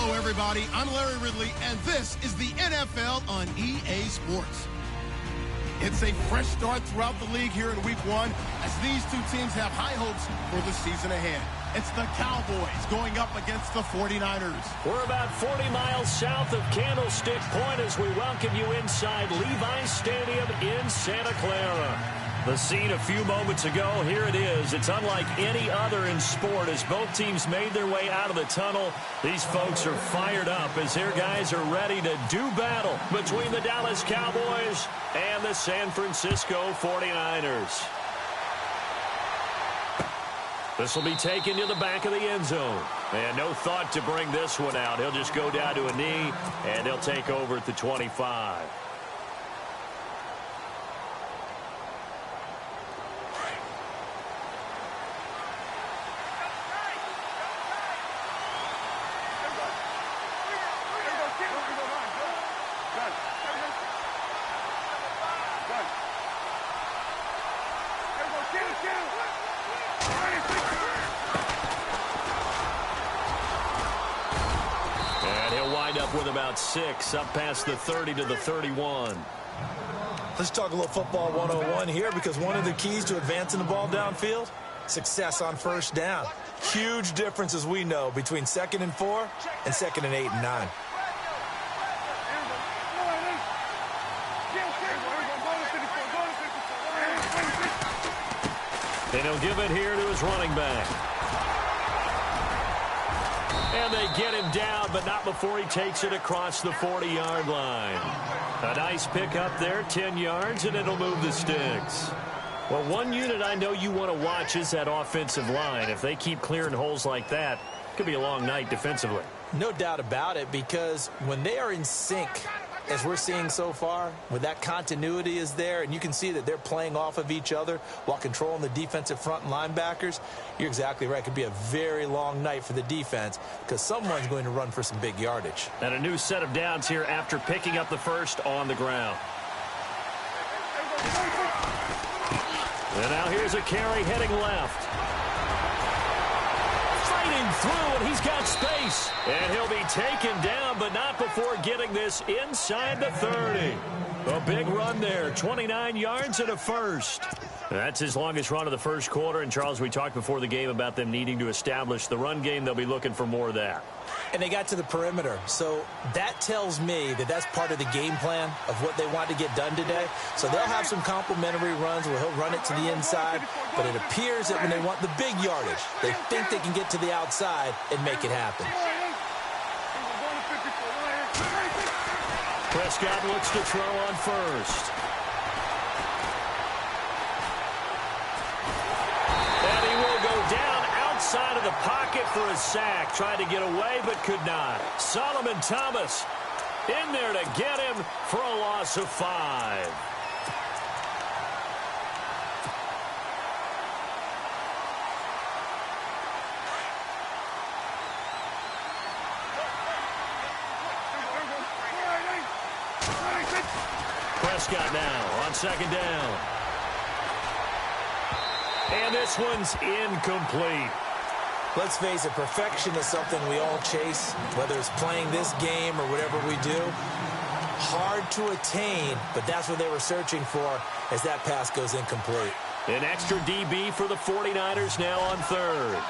Hello, everybody. I'm Larry Ridley, and this is the NFL on EA Sports. It's a fresh start throughout the league here in Week 1 as these two teams have high hopes for the season ahead. It's the Cowboys going up against the 49ers. We're about 40 miles south of Candlestick Point as we welcome you inside Levi's Stadium in Santa Clara. The scene a few moments ago, here it is. It's unlike any other in sport as both teams made their way out of the tunnel. These folks are fired up as their guys are ready to do battle between the Dallas Cowboys and the San Francisco 49ers. This will be taken to the back of the end zone. And no thought to bring this one out. He'll just go down to a knee, and he'll take over at the 25. With about 6 up past the 30 to the 31. Let's talk a little football 101 here, because one of the keys to advancing the ball downfield, success on first down. Huge difference, as we know, between 2nd and 4 and 2nd and 8 and 9. And he'll give it here to his running back. And they get him down, but not before he takes it across the 40-yard line. A nice pickup there, 10 yards, and it'll move the sticks. Well, one unit I know you want to watch is that offensive line. If they keep clearing holes like that, it could be a long night defensively. No doubt about it, because when they are in sync, as we're seeing so far, when that continuity is there, and you can see that they're playing off of each other while controlling the defensive front and linebackers, you're exactly right. It could be a very long night for the defense because someone's going to run for some big yardage. And a new set of downs here after picking up the first on the ground. And now here's a carry heading left. Fighting through, and he's got space. And he'll be taken down, but not before getting this inside the 30. A big run there, 29 yards and a first. That's his longest run of the first quarter. And, Charles, we talked before the game about them needing to establish the run game. They'll be looking for more of that. And they got to the perimeter. So that tells me that that's part of the game plan of what they want to get done today. So they'll have some complementary runs where he'll run it to the inside. But it appears that when they want the big yardage, they think they can get to the outside and make it happen. Prescott looks to throw on first. And he will go down outside of the pocket for a sack. Tried to get away, but could not. Solomon Thomas in there to get him for a loss of 5. Prescott now on 2nd down. And this one's incomplete. Let's face it, perfection is something we all chase, whether it's playing this game or whatever we do. Hard to attain, but that's what they were searching for as that pass goes incomplete. An extra DB for the 49ers now on 3rd.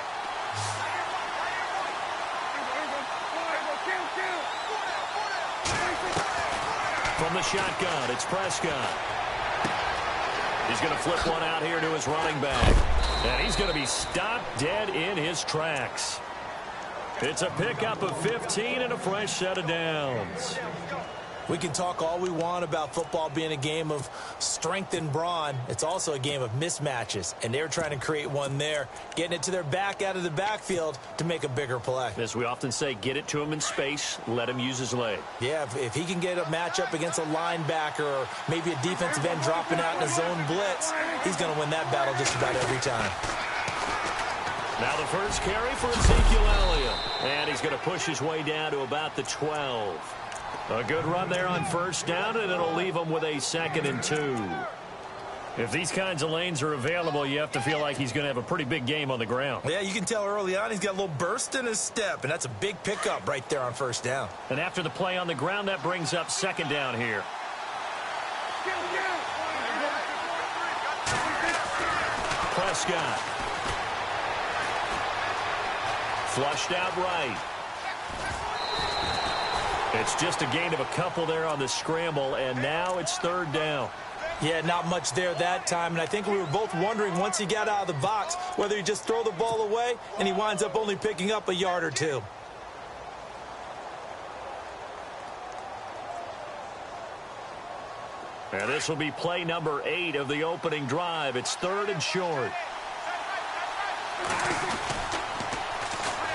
From the shotgun, it's Prescott. He's going to flip one out here to his running back. And he's going to be stopped dead in his tracks. It's a pickup of 15 and a fresh set of downs. We can talk all we want about football being a game of strength and brawn. It's also a game of mismatches, and they're trying to create one there, getting it to their back out of the backfield to make a bigger play. As we often say, get it to him in space, let him use his leg. Yeah, if he can get a matchup against a linebacker or maybe a defensive end dropping out in a zone blitz, he's going to win that battle just about every time. Now the first carry for Ezekiel Elliott, and he's going to push his way down to about the 12. A good run there on first down, and it'll leave him with a 2nd and 2. If these kinds of lanes are available, you have to feel like he's going to have a pretty big game on the ground. Yeah, you can tell early on he's got a little burst in his step, and that's a big pickup right there on first down. And after the play on the ground, that brings up second down here. Prescott. Flushed out right. It's just a gain of a couple there on the scramble, and now it's third down. Yeah, not much there that time, and I think we were both wondering once he got out of the box whether he just throw the ball away, and he winds up only picking up a yard or two. And this will be play number 8 of the opening drive. It's third and short.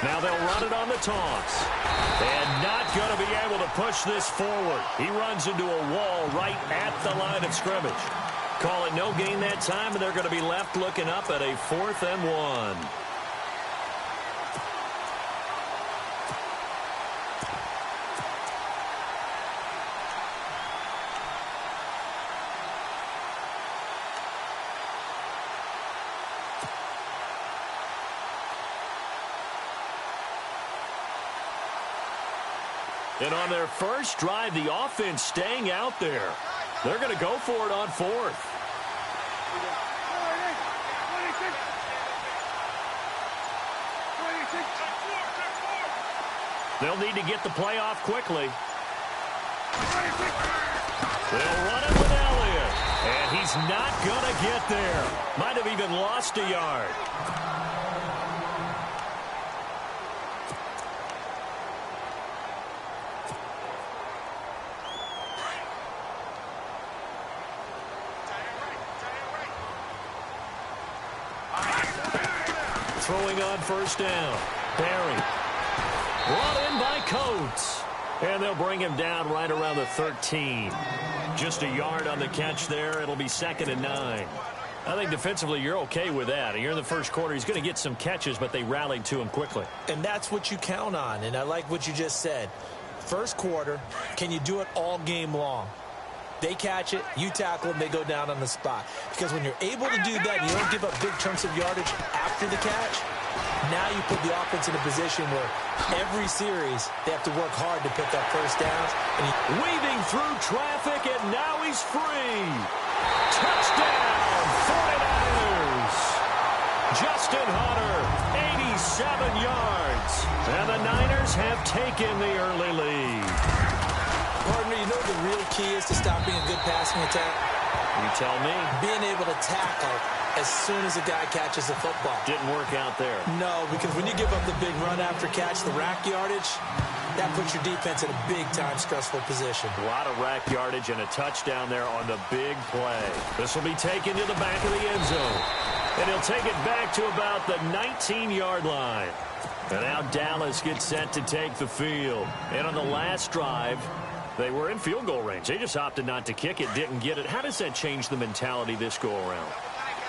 Now they'll run it on the toss. And not going to be able to push this forward. He runs into a wall right at the line of scrimmage. Call it no gain that time, and they're going to be left looking up at a 4th and 1. And on their first drive, the offense staying out there. They're going to go for it on 4th. They'll need to get the play off quickly. They'll run it with Elliott. And he's not going to get there. Might have even lost a yard. Throwing on first down. Barry. Brought in by Coates. And they'll bring him down right around the 13. Just a yard on the catch there. It'll be 2nd and 9. I think defensively you're okay with that. Here in the first quarter, he's going to get some catches, but they rallied to him quickly. And that's what you count on, and I like what you just said. First quarter, can you do it all game long? They catch it, you tackle them, they go down on the spot. Because when you're able to do that, you don't give up big chunks of yardage after the catch, now you put the offense in a position where every series they have to work hard to pick up first downs. And weaving through traffic, and now he's free. Touchdown, 49ers. Justin Hunter, 87 yards. And the Niners have taken the early lead. Partner, you know the real key is to stopping a good passing attack? You tell me. Being able to tackle as soon as a guy catches the football. Didn't work out there. No, because when you give up the big run after catch, the rack yardage, that puts your defense in a big-time stressful position. A lot of rack yardage and a touchdown there on the big play. This will be taken to the back of the end zone. And he'll take it back to about the 19-yard line. And now Dallas gets set to take the field. And on the last drive, they were in field goal range. They just opted not to kick it, didn't get it. How does that change the mentality this go-around?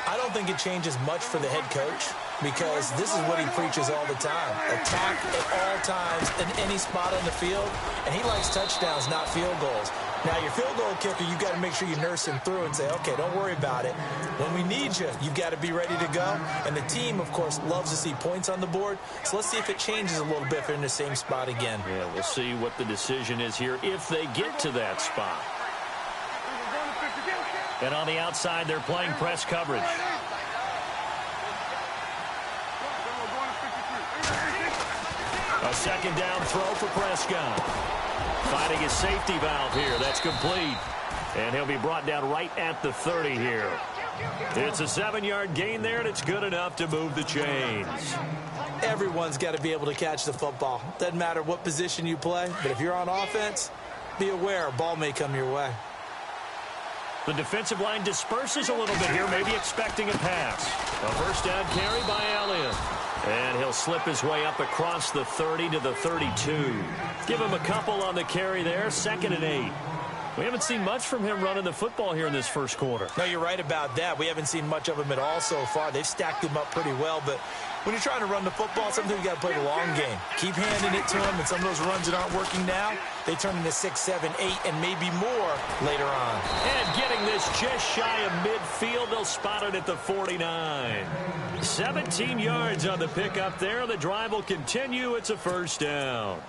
I don't think it changes much for the head coach because this is what he preaches all the time. Attack at all times in any spot on the field, and he likes touchdowns, not field goals. Now, your field goal kicker, you've got to make sure you nurse him through and say, okay, don't worry about it. When we need you, you've got to be ready to go. And the team, of course, loves to see points on the board. So let's see if it changes a little bit if they're in the same spot again. Yeah, we'll see what the decision is here if they get to that spot. And on the outside, they're playing press coverage. A second down throw for Prescott. Finding his safety valve here. That's complete. And he'll be brought down right at the 30 here. It's a 7-yard gain there, and it's good enough to move the chains. Everyone's got to be able to catch the football. Doesn't matter what position you play, but if you're on offense, be aware a ball may come your way. The defensive line disperses a little bit here, maybe expecting a pass. A first down carry by Elliott. And he'll slip his way up across the 30 to the 32. Give him a couple on the carry there, 2nd and 8. We haven't seen much from him running the football here in this first quarter. No, you're right about that. We haven't seen much of him at all so far. They've stacked him up pretty well, but when you're trying to run the football, sometimes you got to play the long game. Keep handing it to him, and some of those runs that aren't working now, they turn into 6, 7, 8, and maybe more later on. And getting this just shy of midfield, they'll spot it at the 49. 17 yards on the pickup there. The drive will continue. It's a first down.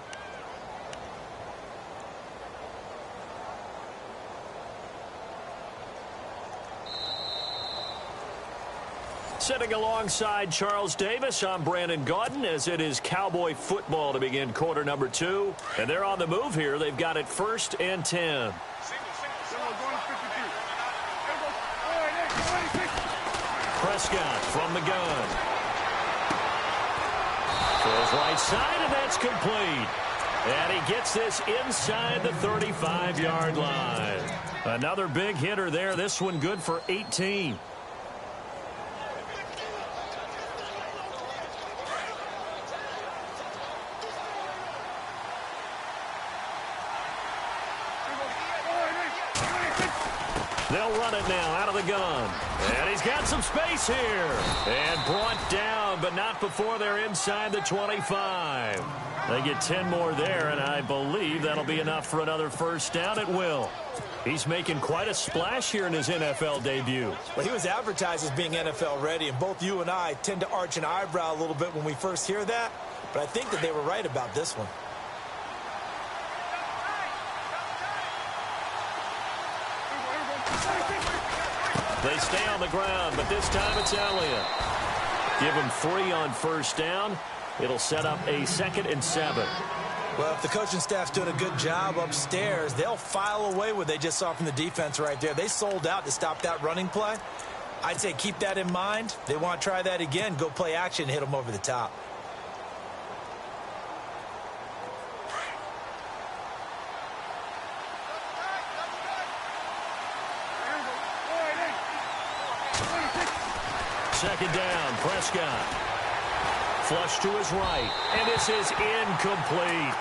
Sitting alongside Charles Davis, I'm Brandon Gaudin, as it is Cowboy football to begin quarter number 2. And they're on the move here. They've got it 1st and 10. Prescott from the gun. Throws right side, and that's complete. And he gets this inside the 35-yard line. Another big hitter there. This one good for 18. They'll run it now out of the gun. And he's got some space here. And brought down, but not before they're inside the 25. They get 10 more there, and I believe that'll be enough for another first down at will. He's making quite a splash here in his NFL debut. Well, he was advertised as being NFL ready, and both you and I tend to arch an eyebrow a little bit when we first hear that. But I think that they were right about this one. They stay on the ground, but this time it's Elliott. Give him 3 on first down. It'll set up a 2nd and 7. Well, if the coaching staff's doing a good job upstairs, they'll file away what they just saw from the defense right there. They sold out to stop that running play. I'd say keep that in mind. They want to try that again. Go play action and hit them over the top. Second down, Prescott. Flush to his right, and this is incomplete.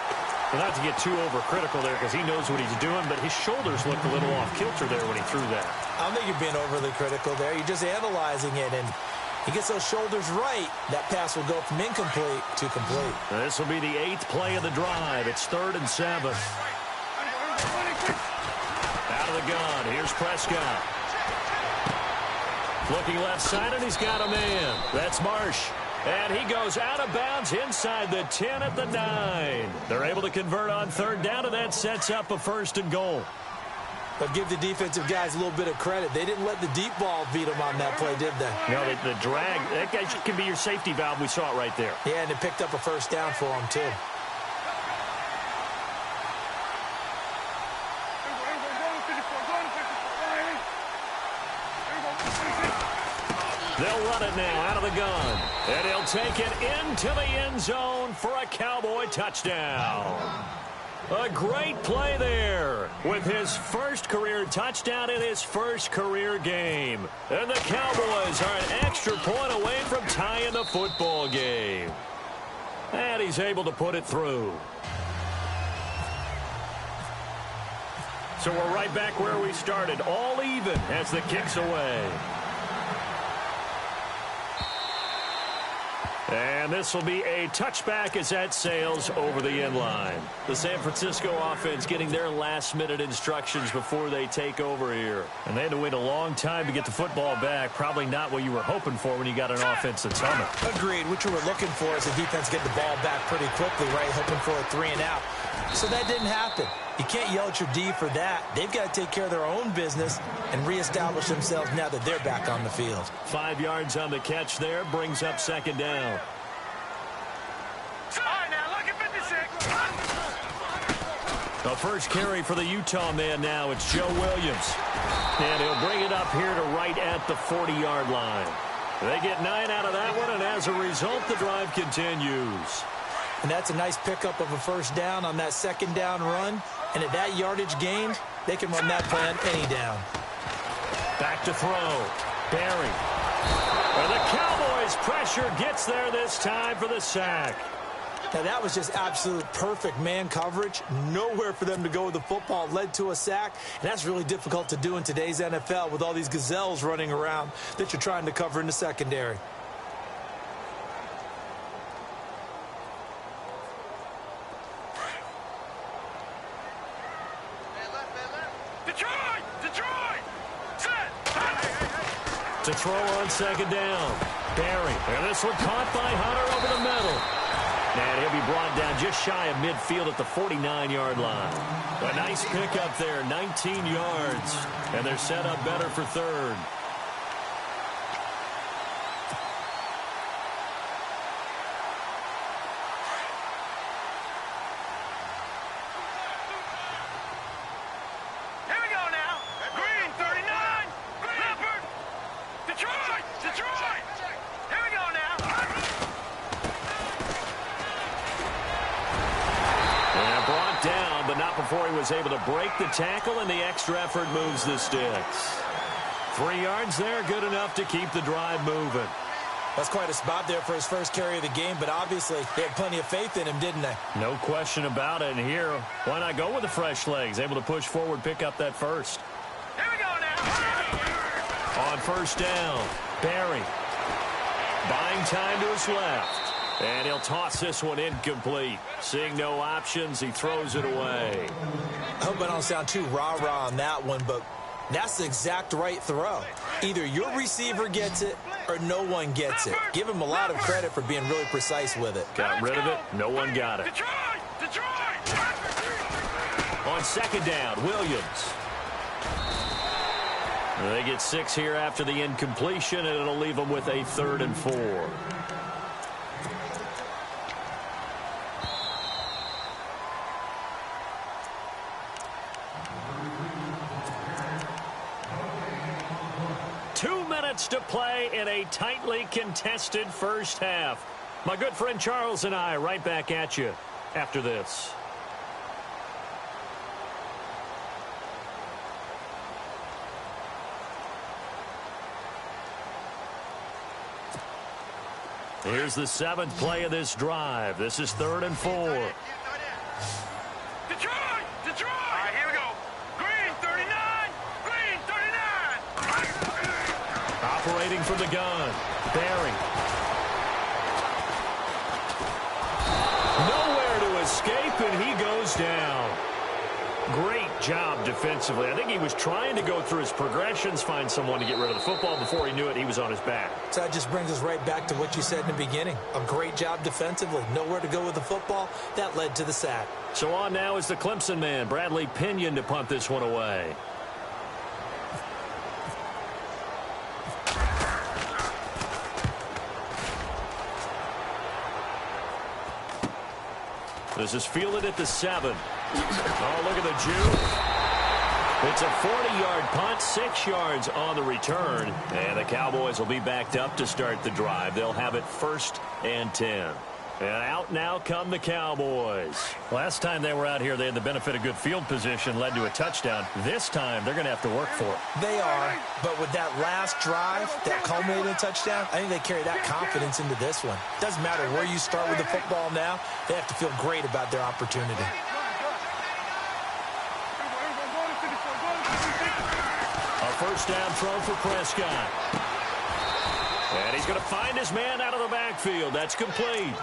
Well, not to get too overcritical there because he knows what he's doing, but his shoulders looked a little off kilter there when he threw that. I don't think you're being overly critical there. You're just analyzing it, and he gets those shoulders right. That pass will go from incomplete to complete. This will be the 8th play of the drive. It's 3rd and 7. Out of the gun, here's Prescott. Looking left side, and he's got a man. That's Marsh. And he goes out of bounds inside the 10 at the 9. They're able to convert on 3rd down, and that sets up a 1st and goal. But give the defensive guys a little bit of credit. They didn't let the deep ball beat them on that play, did they? No, the drag, that guy can be your safety valve. We saw it right there. Yeah, and it picked up a 1st down for them, too. They'll run it now out of the gun. And he'll take it into the end zone for a Cowboy touchdown. A great play there with his first career touchdown in his first career game. And the Cowboys are an extra point away from tying the football game. And he's able to put it through. So we're right back where we started, all even as the kick's away. And this will be a touchback as that sails over the end line. The San Francisco offense getting their last-minute instructions before they take over here. And they had to wait a long time to get the football back. Probably not what you were hoping for when you got an offense that's humming. Agreed. What you were looking for is the defense getting the ball back pretty quickly, right? Hoping for a 3 and out. So that didn't happen. You can't yell at your D for that. They've got to take care of their own business and reestablish themselves now that they're back on the field. 5 yards on the catch there, brings up 2nd down. The first carry for the Utah man now, it's Joe Williams. And he'll bring it up here to right at the 40-yard line. They get 9 out of that one, and as a result, the drive continues. And that's a nice pickup of a 1st down on that 2nd down run. And at that yardage gained, they can run that play on any down. Back to throw. Barry. And the Cowboys' pressure gets there this time for the sack. Now, that was just absolute perfect man coverage. Nowhere for them to go with the football. Led to a sack, and that's really difficult to do in today's NFL with all these gazelles running around that you're trying to cover in the secondary. To throw on second down. Barry. And this one caught by Hunter over the middle. And he'll be brought down just shy of midfield at the 49-yard line. A nice pickup there, 19 yards. And they're set up better for third. Before he was able to break the tackle, and the extra effort moves the sticks. 3 yards there, good enough to keep the drive moving. That's quite a spot there for his first carry of the game, but obviously they had plenty of faith in him, didn't they? No question about it. And here, why not go with the fresh legs? Able to push forward, pick up that first. Here we go now. On first down, Barry. Buying time to his left. And he'll toss this one incomplete. Seeing no options, he throws it away. I hope I don't sound too rah-rah on that one, but that's the exact right throw. Either your receiver gets it or no one gets it. Give him a lot of credit for being really precise with it. Got rid of it. No one got it. On second down, Williams. They get 6 here after the incompletion, and it'll leave them with a 3rd and 4. To play in a tightly contested first half. My good friend Charles and I right back at you after this. Here's the 7th play of this drive. This is 3rd and 4. Operating from the gun, Barry. Nowhere to escape, and he goes down. Great job defensively. I think he was trying to go through his progressions, find someone to get rid of the football. Before he knew it, he was on his back. So that just brings us right back to what you said in the beginning. A great job defensively. Nowhere to go with the football. That led to the sack. So on now is the Clemson man, Bradley Pinion, to punt this one away. This is fielded at the 7. Oh, look at the juke. It's a 40-yard punt, 6 yards on the return. And the Cowboys will be backed up to start the drive. They'll have it 1st and 10. And out now come the Cowboys. Last time they were out here, they had the benefit of good field position, led to a touchdown. This time, they're going to have to work for it. They are, but with that last drive, that culminating touchdown, I think they carry that confidence into this one. Doesn't matter where you start with the football now, they have to feel great about their opportunity. A first down throw for Prescott. And he's going to find his man out of the backfield. That's complete.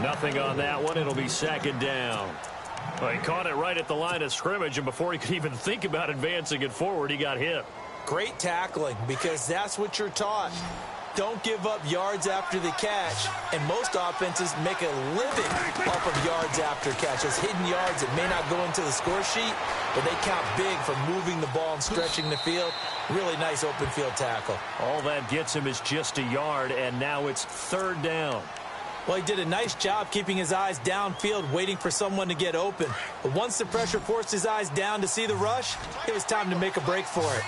Nothing on that one. It'll be 2nd down. Well, he caught it right at the line of scrimmage, and before he could even think about advancing it forward, he got hit. Great tackling, because that's what you're taught. Don't give up yards after the catch, and most offenses make a living off of yards after catch. Those hidden yards that may not go into the score sheet, but they count big for moving the ball and stretching the field. Really nice open field tackle. All that gets him is just a yard, and now it's 3rd down. Well, he did a nice job keeping his eyes downfield, waiting for someone to get open. But once the pressure forced his eyes down to see the rush, it was time to make a break for it.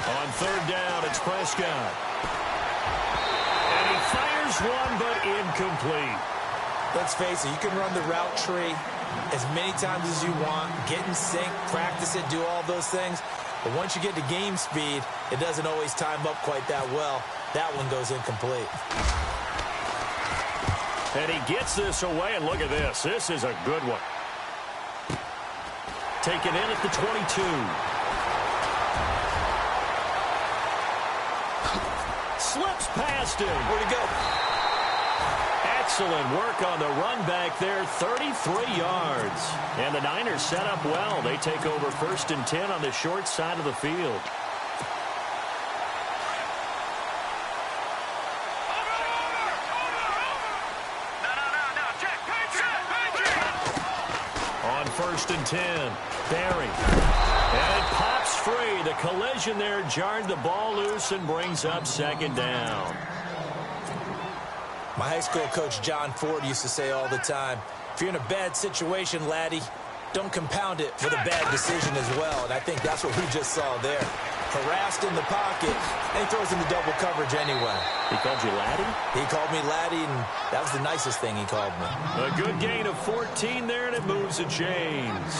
On 3rd down, it's Prescott. And he fires one, but incomplete. Let's face it, you can run the route tree as many times as you want, get in sync, practice it, do all those things. But once you get to game speed, it doesn't always time up quite that well. That one goes incomplete. And he gets this away, and look at this. This is a good one. Taken in at the 22. Slips past him. Where'd he go? Excellent work on the run back there, 33 yards. And the Niners set up well. They take over 1st and 10 on the short side of the field. On 1st and 10, Barry. And it pops free. The collision there jarred the ball loose and brings up 2nd down. My high school coach, John Ford, used to say all the time, if you're in a bad situation, laddie, don't compound it with a bad decision as well. And I think that's what we just saw there. Harassed in the pocket, and he throws in the double coverage anyway. He called you laddie? He called me laddie, and that was the nicest thing he called me. A good gain of 14 there, and it moves the chains.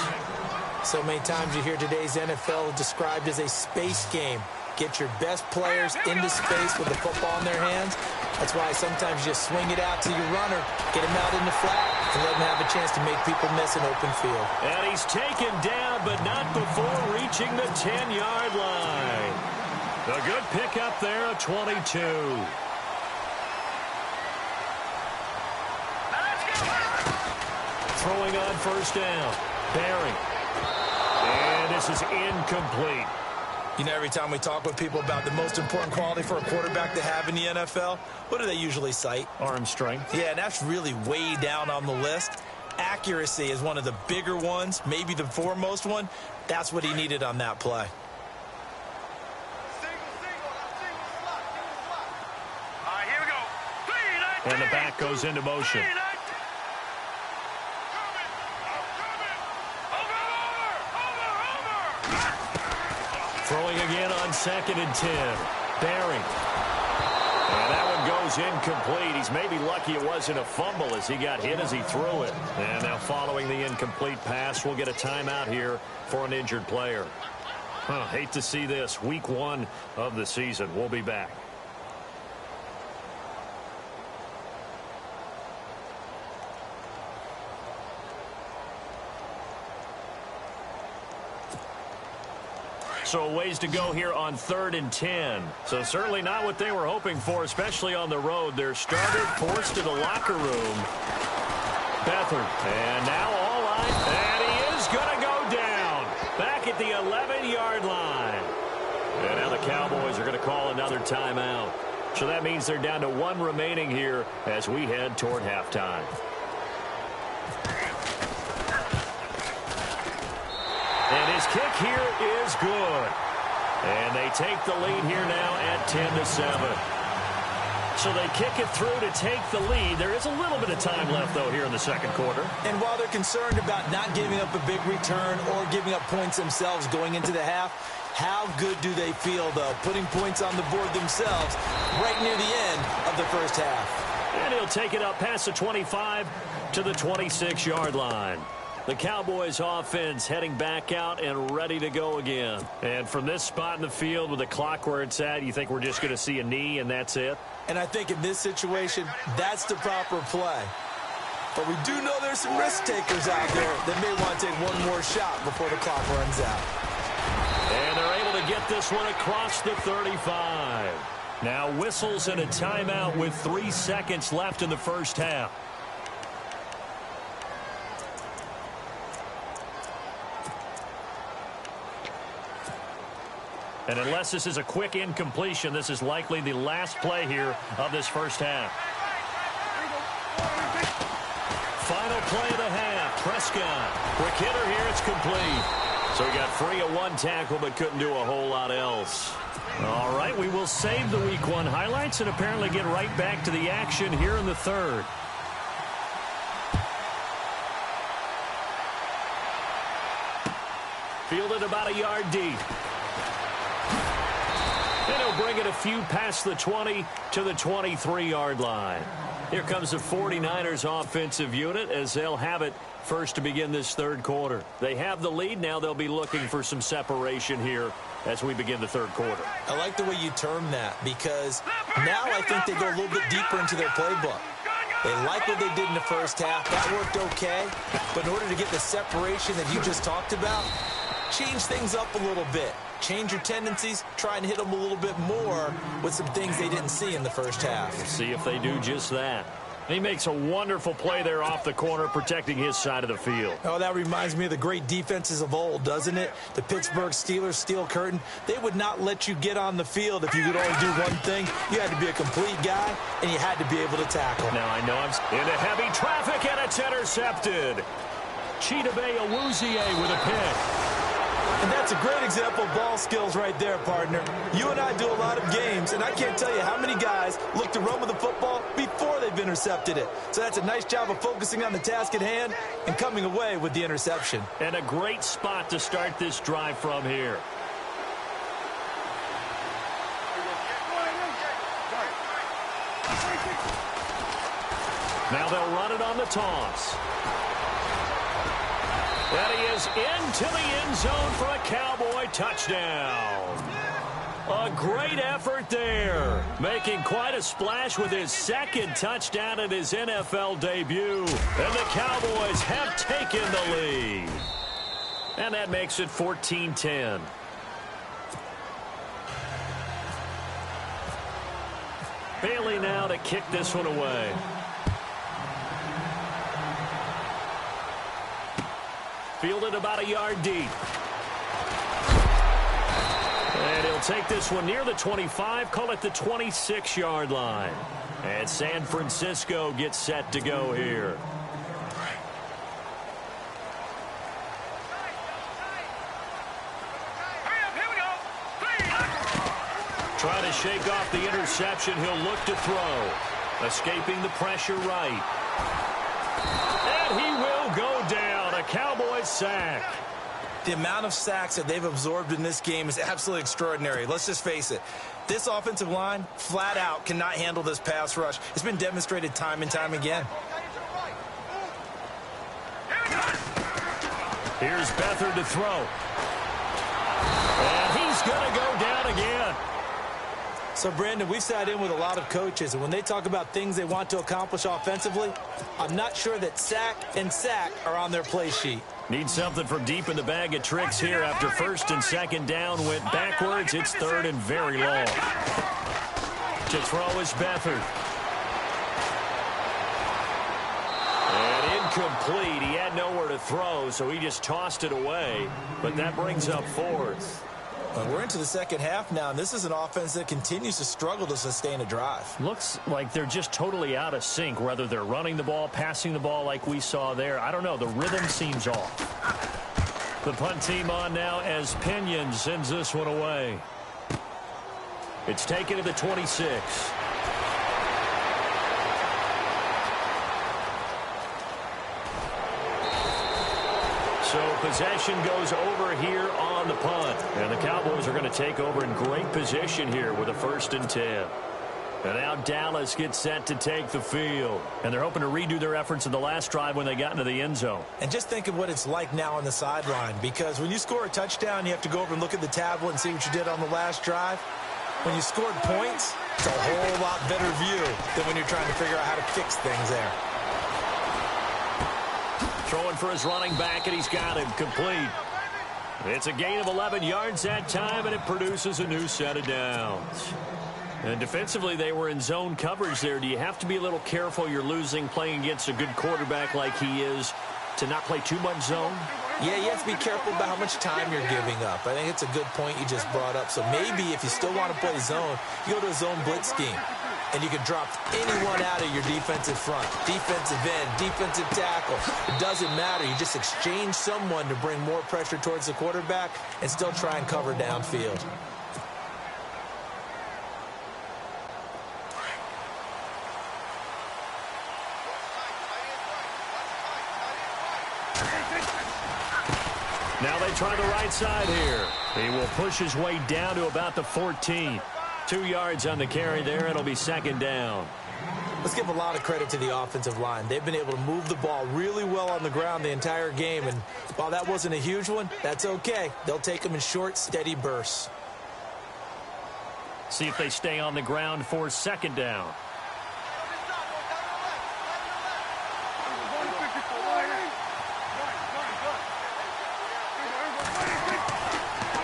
So many times you hear today's NFL described as a space game. Get your best players into space with the football in their hands. That's why sometimes you just swing it out to your runner, get him out in the flat, and let him have a chance to make people miss an open field. And he's taken down, but not before reaching the 10-yard line. A good pickup there at 22. Throwing on 1st down. Barry. And this is incomplete. You know, every time we talk with people about the most important quality for a quarterback to have in the NFL, what do they usually cite? Arm strength. Yeah, and that's really way down on the list. Accuracy is one of the bigger ones, maybe the foremost one. That's what he needed on that play. Here we go. And the back goes into motion. Throwing again on 2nd and 10. Barry. And that one goes incomplete. He's maybe lucky it wasn't a fumble as he got hit as he threw it. And now following the incomplete pass, we'll get a timeout here for an injured player. Hate to see this. Week 1 of the season. We'll be back. So a ways to go here on 3rd and 10. So certainly not what they were hoping for, especially on the road. Their starter forced to the locker room. Beathard. And now all line. And he is going to go down. Back at the 11-yard line. And now the Cowboys are going to call another timeout. So that means they're down to 1 remaining here as we head toward halftime. And his kick here is good. And they take the lead here now at 10-7. So they kick it through to take the lead. There is a little bit of time left, though, here in the 2nd quarter. And while they're concerned about not giving up a big return or giving up points themselves going into the half, how good do they feel, though, putting points on the board themselves right near the end of the first half? And he'll take it up past the 25 to the 26-yard line. The Cowboys offense heading back out and ready to go again. And from this spot in the field with the clock where it's at, you think we're just going to see a knee and that's it? And I think in this situation, that's the proper play. But we do know there's some risk takers out there that may want to take one more shot before the clock runs out. And they're able to get this one across the 35. Now whistles and a timeout with 3 seconds left in the first half. And unless this is a quick incompletion, this is likely the last play here of this first half. Final play of the half. Prescott. Quick hitter here. It's complete. So he got free of 1 tackle but couldn't do a whole lot else. All right, we will save the Week 1 highlights and apparently get right back to the action here in the 3rd. Fielded about a yard deep. And he'll bring it a few past the 20 to the 23-yard line. Here comes the 49ers offensive unit as they'll have it first to begin this third quarter. They have the lead. Now they'll be looking for some separation here as we begin the third quarter. I like the way you term that because now I think they go a little bit deeper into their playbook. They like what they did in the first half. That worked okay. But in order to get the separation that you just talked about, change things up a little bit. Change your tendencies, try and hit them a little bit more with some things they didn't see in the first half. We'll see if they do just that. He makes a wonderful play there off the corner, protecting his side of the field. Oh, that reminds me of the great defenses of old, doesn't it? The Pittsburgh Steelers steel curtain. They would not let you get on the field if you could only do one thing. You had to be a complete guy, and you had to be able to tackle. Now I know I'm into heavy traffic, and it's intercepted. Chidobe Awuzie with a pick. And that's a great example of ball skills right there, partner. You and I do a lot of games, and I can't tell you how many guys look to run with the football before they've intercepted it. So that's a nice job of focusing on the task at hand and coming away with the interception. And a great spot to start this drive from here. Now they'll run it on the toss. And he is into the end zone for a Cowboy touchdown. A great effort there, making quite a splash with his second touchdown at his NFL debut. And the Cowboys have taken the lead. And that makes it 14-10. Bailey now to kick this one away. Fielded about a yard deep. And he'll take this one near the 25, call it the 26-yard line. And San Francisco gets set to go here. Trying to shake off the interception. He'll look to throw. Escaping the pressure right. And he will go down. A Cowboys sack. The amount of sacks that they've absorbed in this game is absolutely extraordinary. Let's just face it. This offensive line, flat out, cannot handle this pass rush. It's been demonstrated time and time again. Here's Beathard to throw. And he's going to go down again. So, Brandon, we've sat in with a lot of coaches, and when they talk about things they want to accomplish offensively, I'm not sure that sack and sack are on their play sheet. Need something from deep in the bag of tricks here. After first and second down went backwards, it's third and very long. To throw is Beathard. And incomplete. He had nowhere to throw, so he just tossed it away. But that brings up fourth. We're into the second half now, and this is an offense that continues to struggle to sustain a drive. Looks like they're just totally out of sync, whether they're running the ball, passing the ball like we saw there. I don't know. The rhythm seems off. The punt team on now as Pinion sends this one away. It's taken to the 26. So possession goes over here on the punt. And the Cowboys are going to take over in great position here with a 1st and 10. And now Dallas gets set to take the field. And they're hoping to redo their efforts in the last drive when they got into the end zone. And just think of what it's like now on the sideline. Because when you score a touchdown, you have to go over and look at the tablet and see what you did on the last drive. When you scored points, it's a whole lot better view than when you're trying to figure out how to fix things there. Throwing for his running back, and he's got him complete. It's a gain of 11 yards that time, and it produces a new set of downs. And defensively, they were in zone coverage there. Do you have to be a little careful you're losing playing against a good quarterback like he is to not play too much zone? Yeah, you have to be careful about how much time you're giving up. I think it's a good point you just brought up. So maybe if you still want to play zone, you go to a zone blitz scheme. And you can drop anyone out of your defensive front, defensive end, defensive tackle. It doesn't matter. You just exchange someone to bring more pressure towards the quarterback and still try and cover downfield. Now they try the right side here. He will push his way down to about the 14. 2 yards on the carry there. It'll be second down. Let's give a lot of credit to the offensive line. They've been able to move the ball really well on the ground the entire game, and while that wasn't a huge one, that's okay. They'll take them in short, steady bursts. See if they stay on the ground for second down.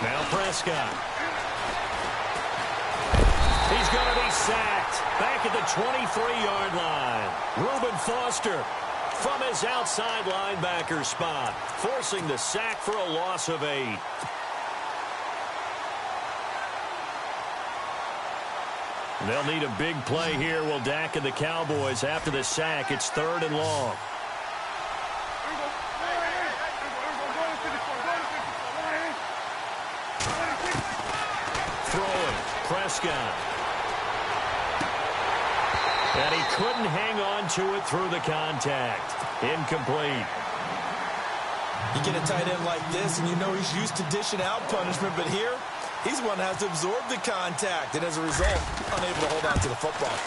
Now Prescott. He's going to be sacked. Back at the 23-yard line. Reuben Foster from his outside linebacker spot, forcing the sack for a loss of 8. They'll need a big play here, will Dak and the Cowboys. After the sack, it's 3rd and long. Throwing, Prescott. And he couldn't hang on to it through the contact. Incomplete. You get a tight end like this, and you know he's used to dishing out punishment, but here, he's one that has to absorb the contact, and as a result, unable to hold on to the football.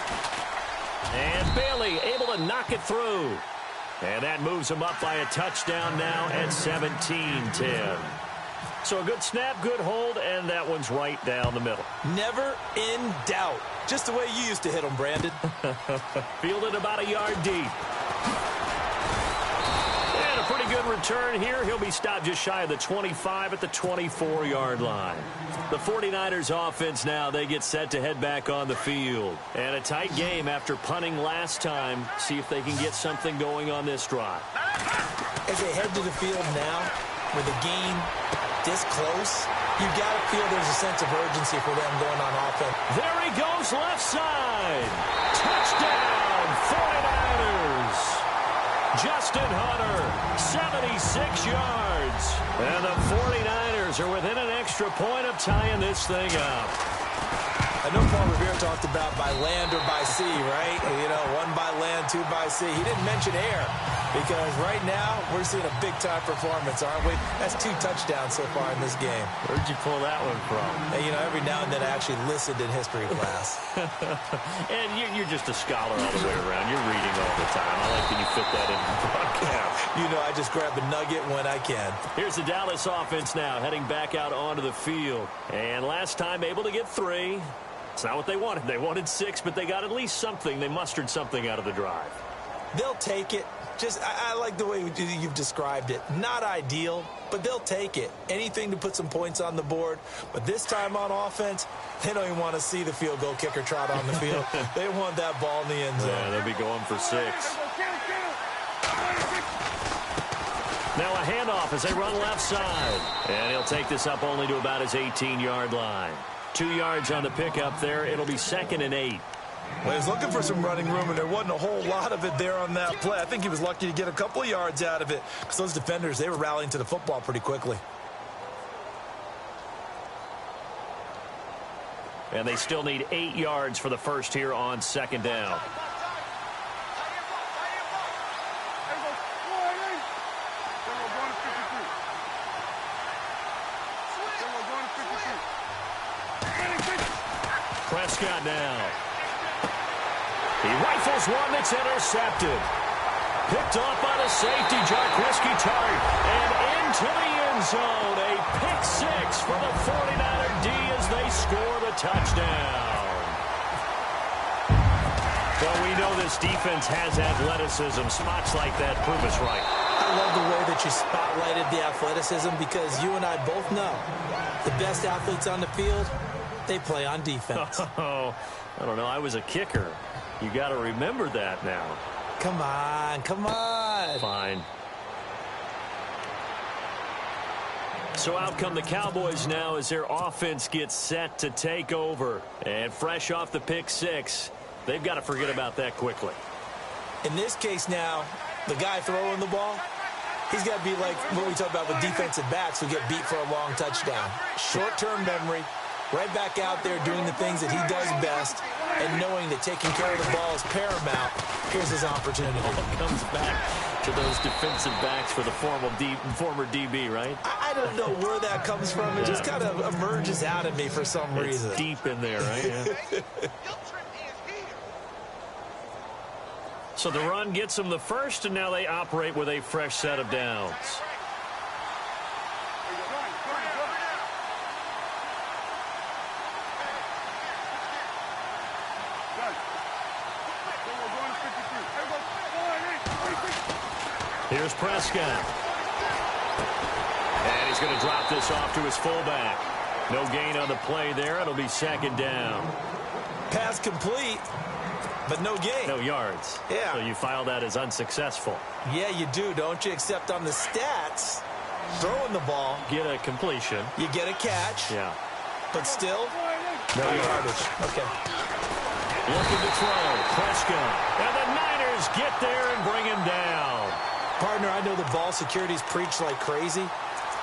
And Bailey able to knock it through. And that moves him up by a touchdown now at 17-10. So a good snap, good hold, and that one's right down the middle. Never in doubt. Just the way you used to hit them, Brandon. Fielded about a yard deep. And a pretty good return here. He'll be stopped just shy of the 25 at the 24-yard line. The 49ers offense now, they get set to head back on the field. And a tight game after punting last time. See if they can get something going on this drive. As they head to the field now, with a game this close, you've got to feel there's a sense of urgency for them going on offense. There he goes, left side. Touchdown, 49ers. Justin Hunter, 76 yards. And the 49ers are within an extra point of tying this thing up. I know Paul Revere talked about by land or by sea, right? You know, 1 by land, 2 by sea. He didn't mention air because right now we're seeing a big-time performance, aren't we? That's 2 touchdowns so far in this game. Where'd you pull that one from? And, you know, every now and then I actually listened in history class. And you're just a scholar all the way around. You're reading all the time. I like that you fit that in the broadcast. You know, I just grab a nugget when I can. Here's the Dallas offense now, heading back out onto the field. And last time able to get 3. It's not what they wanted. They wanted 6, but they got at least something. They mustered something out of the drive. They'll take it. Just, I like the way you've described it. Not ideal, but they'll take it. Anything to put some points on the board. But this time on offense, they don't even want to see the field goal kicker trot on the field. They want that ball in the end zone. Yeah, they'll be going for 6. Now a handoff as they run left side. And he'll take this up only to about his 18-yard line. 2 yards on the pickup there. It'll be 2nd and 8. Well, he was looking for some running room, and there wasn't a whole lot of it there on that play. I think he was lucky to get a couple of yards out of it because those defenders, they were rallying to the football pretty quickly. And they still need 8 yards for the first here on 2nd down. Prescott now. He rifles one that's intercepted. Picked off by the safety, Jarquiski Tart. And into the end zone. A pick 6 for the 49er D as they score the touchdown. Well, we know this defense has athleticism. Spots like that prove us right. I love the way that you spotlighted the athleticism because you and I both know the best athletes on the field, they play on defense. Oh, I don't know. I was a kicker. You got to remember that now. Come on, come on. Fine. So out come the Cowboys now as their offense gets set to take over. And fresh off the pick 6, they've got to forget about that quickly. In this case now, the guy throwing the ball, he's got to be like what we talk about with defensive backs who get beat for a long touchdown. Short-term memory, right back out there doing the things that he does best, and knowing that taking care of the ball is paramount. Here's his opportunity. Comes back to those defensive backs for the former DB, right? I don't know where that comes from. It just kind of emerges out of me for some reason. It's deep in there, right? Yeah. So the run gets them the first, and now they operate with a fresh set of downs. Here's Prescott. And he's going to drop this off to his fullback. No gain on the play there. It'll be second down. Pass complete, but no gain. No yards. Yeah. So you file that as unsuccessful. Yeah, you do, don't you? Except on the stats, throwing the ball. Get a completion. You get a catch. Yeah. But still, no yardage. Okay. Looking to throw. Prescott. And the Niners get there and bring him down. Partner, I know the ball security's preached like crazy,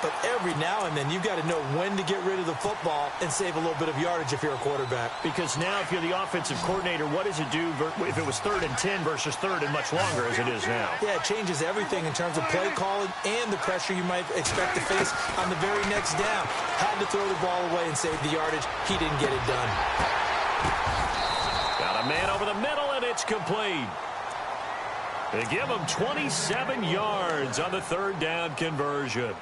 but every now and then you've got to know when to get rid of the football and save a little bit of yardage if you're a quarterback. Because now if you're the offensive coordinator, what does it do if it was 3rd and 10 versus 3rd and much longer as it is now? Yeah, it changes everything in terms of play calling and the pressure you might expect to face on the very next down. Had to throw the ball away and save the yardage. He didn't get it done. Got a man over the middle, and it's complete. They give him 27 yards on the 3rd down conversion.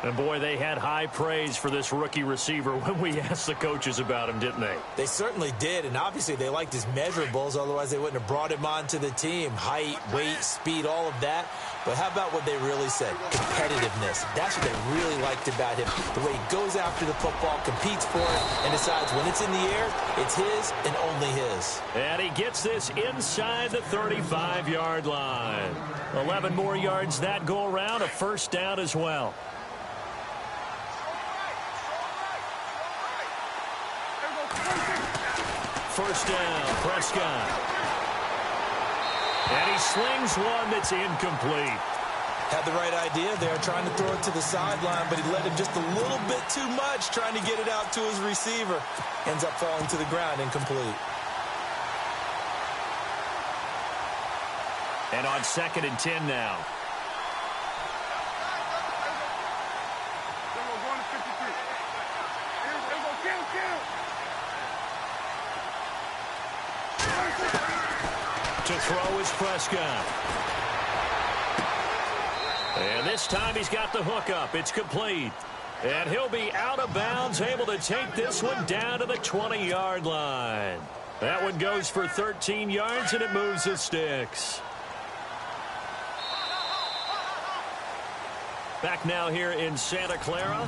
And, boy, they had high praise for this rookie receiver when we asked the coaches about him, didn't they? They certainly did, and obviously they liked his measurables. Otherwise, they wouldn't have brought him onto the team. Height, weight, speed, all of that. But how about what they really said? Competitiveness. That's what they really liked about him. The way he goes after the football, competes for it, and decides when it's in the air, it's his and only his. And he gets this inside the 35-yard line. 11 more yards that go around, a first down as well. First down, Prescott. And he slings one that's incomplete. Had the right idea there, trying to throw it to the sideline, but he led him just a little bit too much, trying to get it out to his receiver. Ends up falling to the ground, incomplete. And on 2nd and 10 now. To throw is Prescott. And this time he's got the hook up. It's complete. And he'll be out of bounds, able to take this one down to the 20-yard line. That one goes for 13 yards, and it moves the sticks. Back now here in Santa Clara.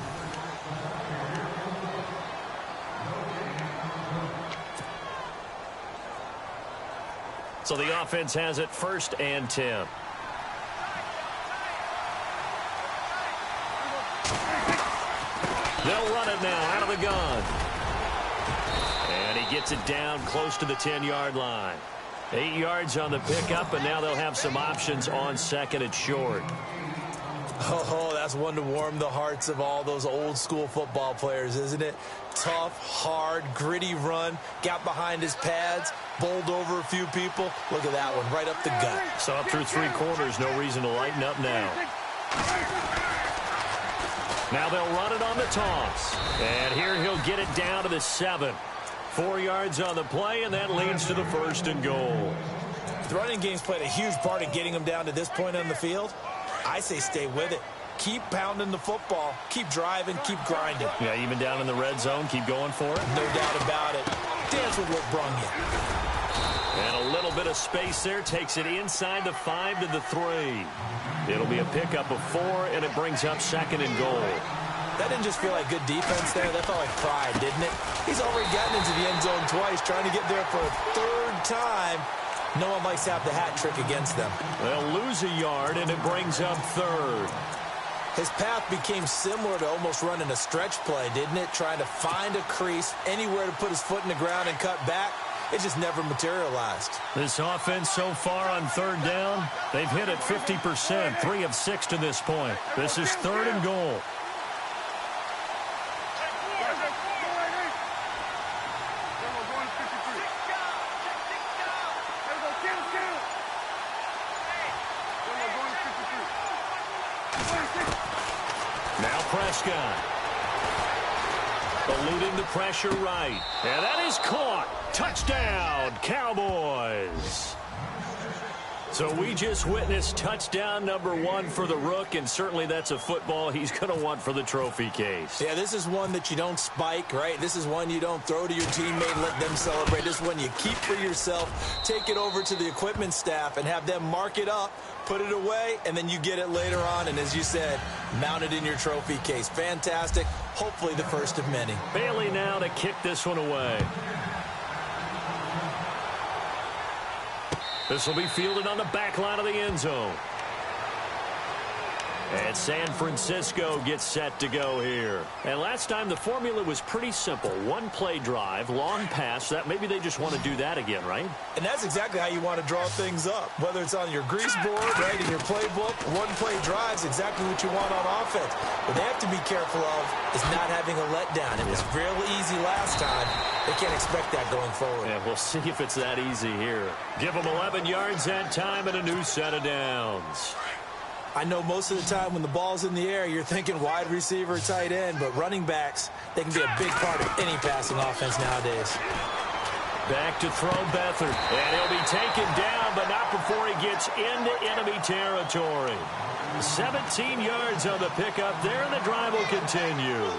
So the offense has it 1st and 10. They'll run it now out of the gun. And he gets it down close to the 10-yard line. 8 yards on the pickup, and now they'll have some options on 2nd and short. Oh, that's one to warm the hearts of all those old-school football players, isn't it? Tough, hard, gritty run, got behind his pads, bowled over a few people. Look at that one, right up the gut. So up through 3 quarters, no reason to lighten up now. Now they'll run it on the toss. And here he'll get it down to the 7. 4 yards on the play, and that leads to the 1st and goal. The running game's played a huge part in getting him down to this point on the field. I say stay with it. Keep pounding the football. Keep driving. Keep grinding. Yeah, even down in the red zone, keep going for it. No doubt about it. Dance with what brung you. And a little bit of space there. Takes it inside the 5 to the 3. It'll be a pickup of 4, and it brings up 2nd and goal. That didn't just feel like good defense there. That felt like pride, didn't it? He's already gotten into the end zone twice, trying to get there for a 3rd time. No one likes to have the hat trick against them. They'll lose a yard, and it brings up 3rd. His path became similar to almost running a stretch play, didn't it? Trying to find a crease, anywhere to put his foot in the ground and cut back. It just never materialized. This offense so far on 3rd down, they've hit it 50%, 3 of 6 to this point. This is 3rd and goal. Now Prescott. Eluding the pressure right. And that is caught. Touchdown, Cowboys. So we just witnessed touchdown number 1 for the Rook, and certainly that's a football he's going to want for the trophy case. Yeah, this is one that you don't spike, right? This is one you don't throw to your teammate and let them celebrate. This is one you keep for yourself, take it over to the equipment staff, and have them mark it up, put it away, and then you get it later on, and as you said, mount it in your trophy case. Fantastic. Hopefully the first of many. Bailey now to kick this one away. This will be fielded on the back line of the end zone. And San Francisco gets set to go here. And last time the formula was pretty simple. One-play drive, long pass. That maybe they just want to do that again, right? And that's exactly how you want to draw things up. Whether it's on your grease board, right, in your playbook, one-play drive is exactly what you want on offense. What they have to be careful of is not having a letdown. It was real easy last time. They can't expect that going forward. Yeah, we'll see if it's that easy here. Give them 11 yards that time and a new set of downs. I know most of the time when the ball's in the air, you're thinking wide receiver, tight end, but running backs, they can be a big part of any passing offense nowadays. Back to throw Beathard, and he'll be taken down, but not before he gets into enemy territory. 17 yards on the pickup there, and the drive will continue.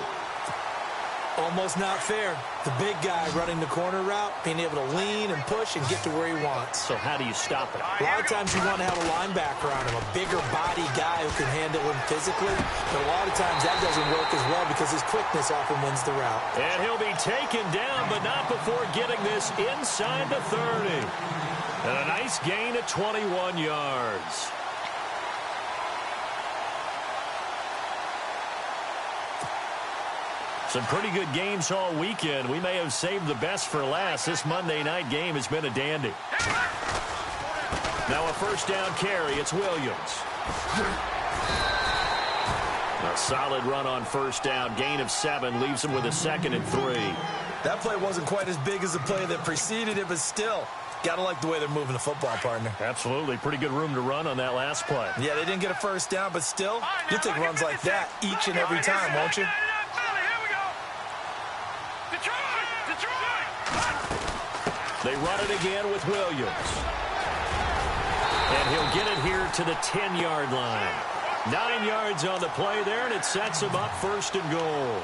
Almost not fair. The big guy running the corner route, being able to lean and push and get to where he wants. So how do you stop it? A lot of times you want to have a linebacker on him, a bigger body guy who can handle him physically. But a lot of times that doesn't work as well because his quickness often wins the route. And he'll be taken down, but not before getting this inside the 30. And a nice gain of 21 yards. Some pretty good games all weekend. We may have saved the best for last. This Monday night game has been a dandy. Now a first down carry. It's Williams. A solid run on first down. Gain of 7 leaves him with a 2nd and 3. That play wasn't quite as big as the play that preceded it, but still, gotta like the way they're moving the football, partner. Absolutely. Pretty good room to run on that last play. Yeah, they didn't get a first down, but still, you'll take runs like that each and every time, won't you? They run it again with Williams. And he'll get it here to the 10-yard line. 9 yards on the play there, and it sets him up 1st and goal.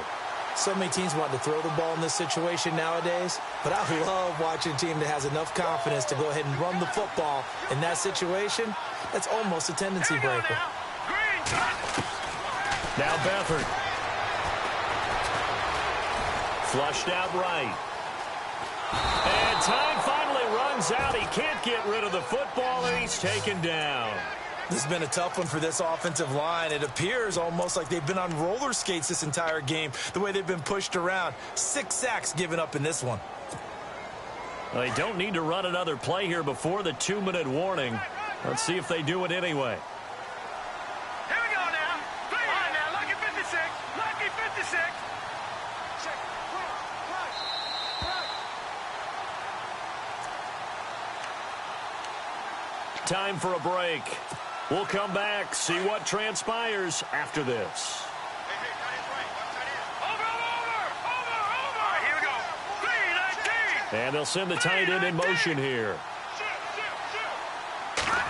So many teams want to throw the ball in this situation nowadays, but I love watching a team that has enough confidence to go ahead and run the football in that situation. That's almost a tendency breaker. Now Beathard. Flushed out right. And time finally runs out. He can't get rid of the football, and he's taken down. This has been a tough one for this offensive line. It appears almost like they've been on roller skates this entire game, the way they've been pushed around. 6 sacks given up in this one. They don't need to run another play here before the 2-minute warning. Let's see if they do it anyway. Here we go now. All right, now, lucky 56. Lucky 56. Time for a break. We'll come back, see what transpires after this. Over. All right, here we go. 3-19. And they'll send the tight end in motion here.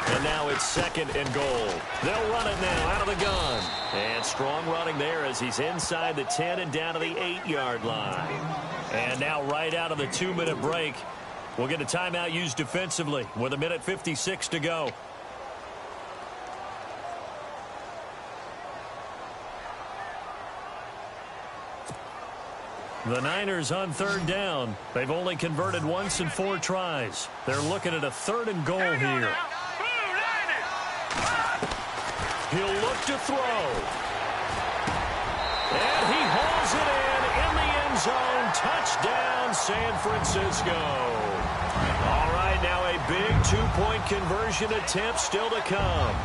And now it's 2nd and goal. They'll run it now out of the gun. And strong running there as he's inside the 10 and down to the 8-yard line. And now right out of the 2-minute break, we'll get a timeout used defensively with 1:56 to go. The Niners on 3rd down. They've only converted once in 4 tries. They're looking at a 3rd and goal here. He'll look to throw. And he hauls it in the end zone. Touchdown, San Francisco. All right, now a big 2-point conversion attempt still to come.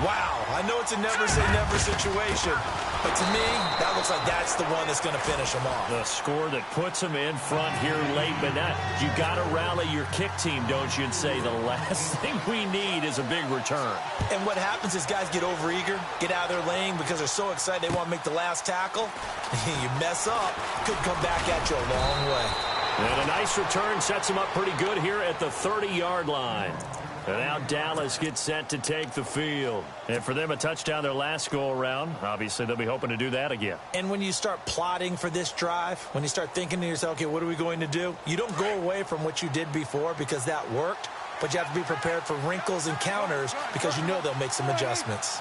Wow, I know it's a never-say-never situation, but to me, that looks like that's the one that's going to finish them off. The score that puts them in front here late, but you got to rally your kick team, don't you, and say the last thing we need is a big return. And what happens is guys get overeager, get out of their lane because they're so excited they want to make the last tackle. You mess up, could come back at you a long way. And a nice return sets them up pretty good here at the 30-yard line. And now Dallas gets set to take the field. And for them, a touchdown their last go-around. Obviously, they'll be hoping to do that again. And when you start plotting for this drive, when you start thinking to yourself, okay, what are we going to do? You don't go away from what you did before because that worked, but you have to be prepared for wrinkles and counters because you know they'll make some adjustments.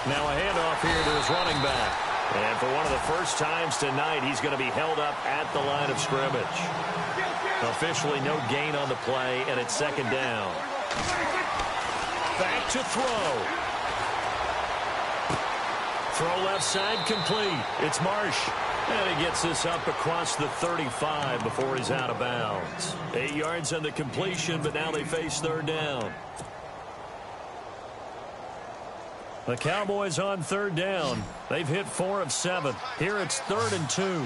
Now a handoff here to his running back. And for one of the first times tonight, he's going to be held up at the line of scrimmage. Officially no gain on the play, and it's second down. Back to throw. Throw left side complete. It's Marsh. And he gets this up across the 35 before he's out of bounds. 8 yards on the completion, but now they face third down. The Cowboys on third down. They've hit 4 of 7. Here it's 3rd and 2.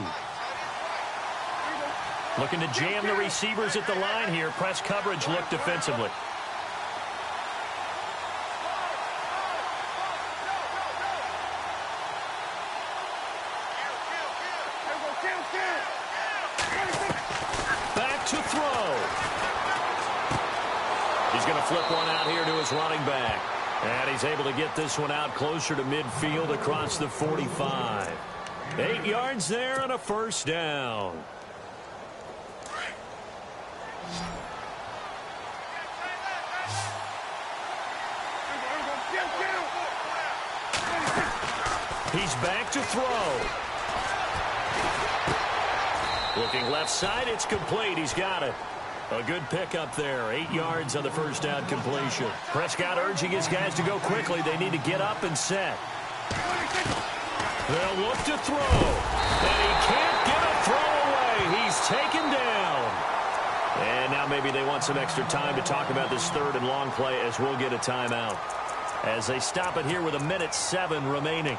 Looking to jam the receivers at the line here. Press coverage look defensively. Back to throw. He's going to flip one out here to his running back. And he's able to get this one out closer to midfield across the 45. 8 yards there and a first down. He's back to throw. Looking left side, it's complete. He's got it. A good pickup there. 8 yards on the first down completion. Prescott urging his guys to go quickly. They need to get up and set. They'll look to throw. And he can't get a throw away. He's taken down. And now maybe they want some extra time to talk about this 3rd and long play as we'll get a timeout. As they stop it here with 1:07 remaining.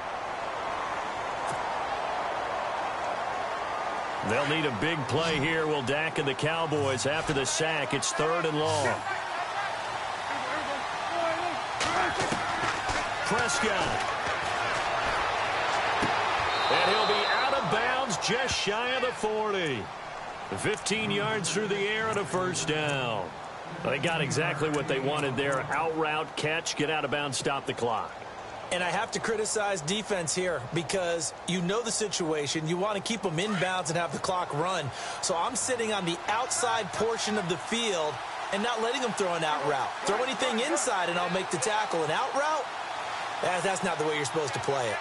They'll need a big play here, will Dak and the Cowboys. After the sack, it's 3rd and long. Prescott. And he'll be out of bounds just shy of the 40. 15 yards through the air and a first down. They got exactly what they wanted there. Out route, catch, get out of bounds, stop the clock. And I have to criticize defense here because you know the situation. You want to keep them inbounds and have the clock run. So I'm sitting on the outside portion of the field and not letting them throw an out route. Throw anything inside and I'll make the tackle. An out route? That's not the way you're supposed to play it.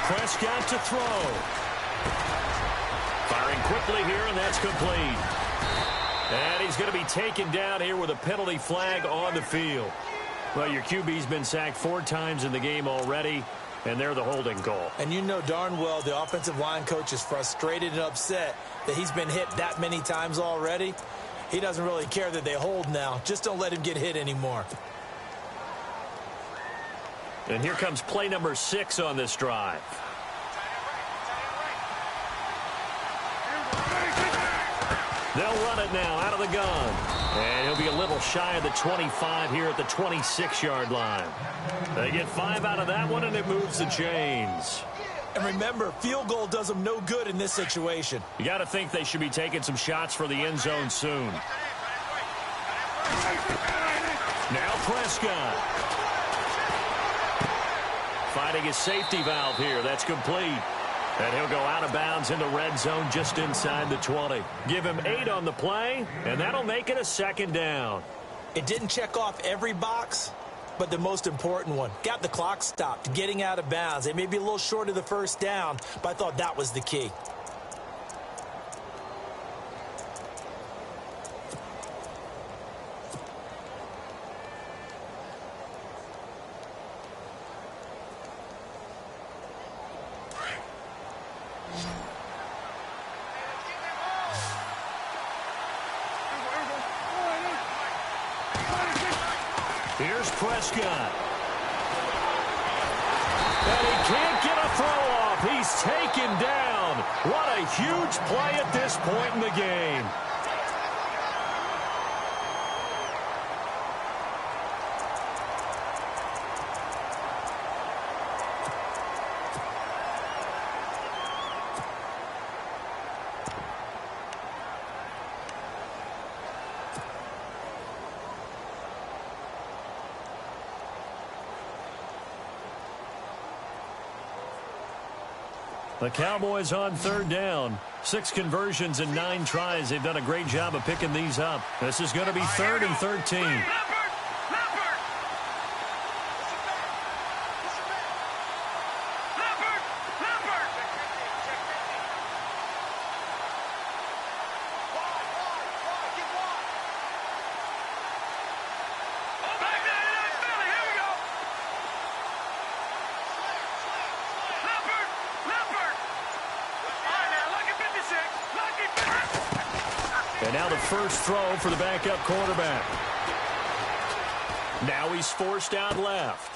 Prescott to throw. Firing quickly here, and that's complete. And he's going to be taken down here with a penalty flag on the field. Well, your QB's been sacked 4 times in the game already, and they're the holding call. And you know darn well the offensive line coach is frustrated and upset that he's been hit that many times already. He doesn't really care that they hold now. Just don't let him get hit anymore. And here comes play number 6 on this drive. They'll run it now out of the gun. And he'll be a little shy of the 25 here at the 26-yard line. They get 5 out of that one, and it moves the chains. And remember, field goal does them no good in this situation. You got to think they should be taking some shots for the end zone soon. Now Prescott. Finding his safety valve here. That's complete. And he'll go out of bounds in the red zone just inside the 20. Give him 8 on the play, and that'll make it a second down. It didn't check off every box, but the most important one. Got the clock stopped, getting out of bounds. They may be a little short of the first down, but I thought that was the key. Here's Prescott. And he can't get a throw off. He's taken down. What a huge play at this point in the game. The Cowboys on third down. 6 conversions and 9 tries. They've done a great job of picking these up. This is going to be 3rd and 13. And now the first throw for the backup quarterback. Now he's forced out left.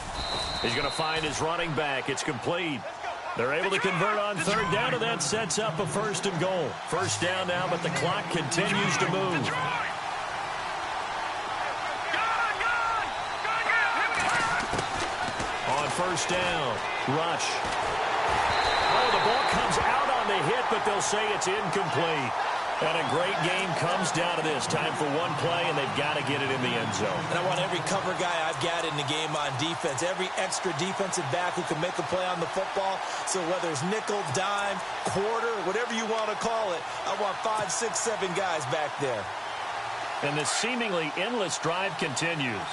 He's going to find his running back. It's complete. They're able to convert on third down, and that sets up a 1st and goal. First down now, but the clock continues to move. On first down, rush. Oh, the ball comes out on the hit, but they'll say it's incomplete. And a great game comes down to this. Time for one play, and they've got to get it in the end zone. And I want every cover guy I've got in the game on defense, every extra defensive back who can make a play on the football. So whether it's nickel, dime, quarter, whatever you want to call it, I want 5, 6, 7 guys back there. And the seemingly endless drive continues.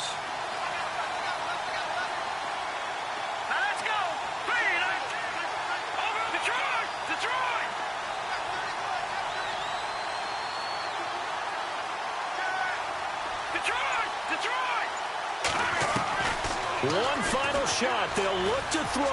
One final shot. They'll look to throw.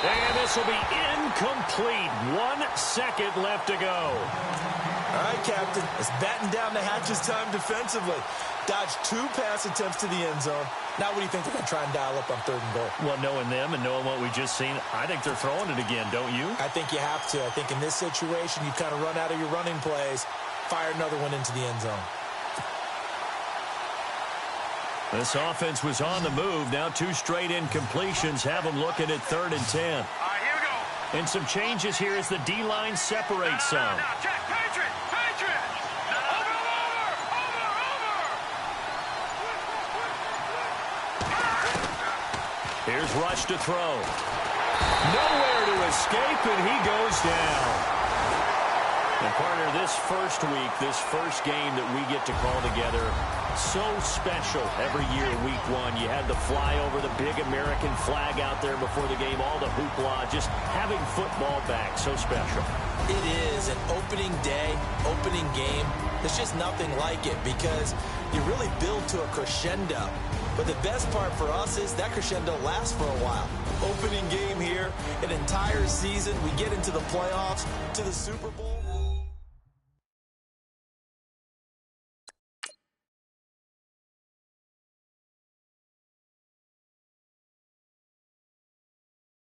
And this will be incomplete. 1 second left to go. All right, Captain. It's batten down the hatches time defensively. Dodged 2 pass attempts to the end zone. Now what do you think they're going to try and dial up on 3rd and goal? Well, knowing them and knowing what we just seen, I think they're throwing it again, don't you? I think you have to. I think in this situation, you kind of run out of your running plays, fire another one into the end zone. This offense was on the move. Now 2 straight incompletions have them looking at 3rd and 10. All right, here we go. And some changes here as the D-line separates some. Now, check. Patriot. Over. Here's Rush to throw. Nowhere to escape, and he goes down. And partner, this first week, this first game that we get to call together, so special every year, week 1. You had the fly over the big American flag out there before the game, all the hoopla, just having football back, so special. It is an opening day, opening game. There's just nothing like it because you really build to a crescendo. But the best part for us is that crescendo lasts for a while. Opening game here, an entire season, we get into the playoffs, to the Super Bowl.